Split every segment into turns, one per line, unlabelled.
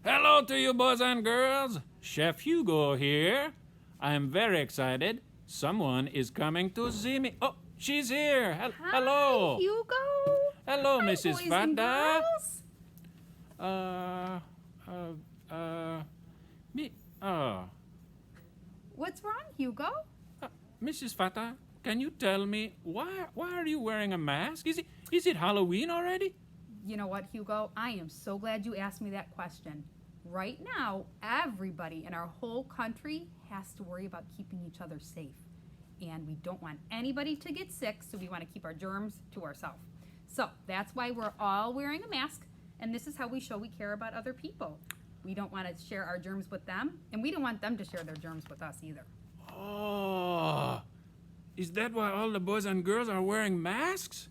Hello to you, boys and girls. Chef Hugo here. I am very excited. Someone is coming to see me. Oh, she's here. Hello.
Hi, Hugo.
Hello,
Hi,
Mrs.
boys and
Fatta.
girls.
Me.
What's wrong, Hugo?
Mrs. Fatta, can you tell me why are you wearing a mask? Is it Halloween already?
You know what, Hugo? I am so glad you asked me that question. Right now, everybody in our whole country has to worry about keeping each other safe. And we don't want anybody to get sick, so we want to keep our germs to ourselves. So that's why we're all wearing a mask, and this is how we show we care about other people. We don't want to share our germs with them, and we don't want them to share their germs with us either.
Oh, is that why all the boys and girls are wearing masks?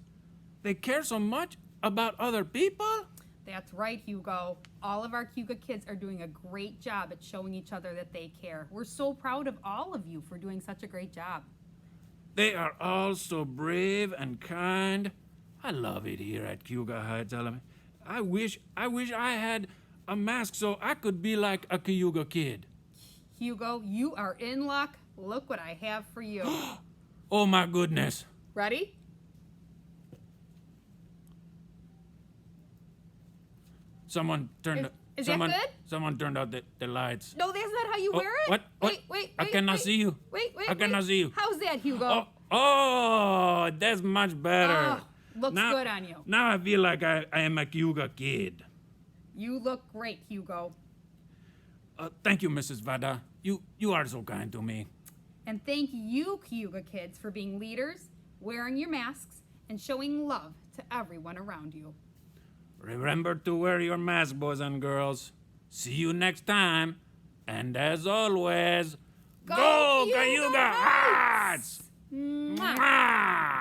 They care so much about other people?
That's right, Hugo. All of our Cayuga kids are doing a great job at showing each other that they care. We're so proud of all of you for doing such a great job.
They are all so brave and kind. I love it here at Cayuga Heights Elementary. I wish I had a mask so I could be like a Cayuga Kid.
Hugo, you are in luck. Look what I have for you.
Oh my goodness.
Ready?
Someone turned
Is that good?
Someone turned out the lights.
No, that's not how you wear it.
What?
Wait.
I cannot see you.
Wait.
I cannot see you.
How's that, Hugo?
Oh, that's much better.
Looks good on you.
Now I feel like I am a Cayuga Kid.
You look great, Hugo.
Thank you, Mrs. Vada. You are so kind to me.
And thank you, Cayuga kids, for being leaders, wearing your masks, and showing love to everyone around you.
Remember to wear your mask, boys and girls. See you next time. And as always,
Go
Cayuga Heights!
Mwah!
Mwah!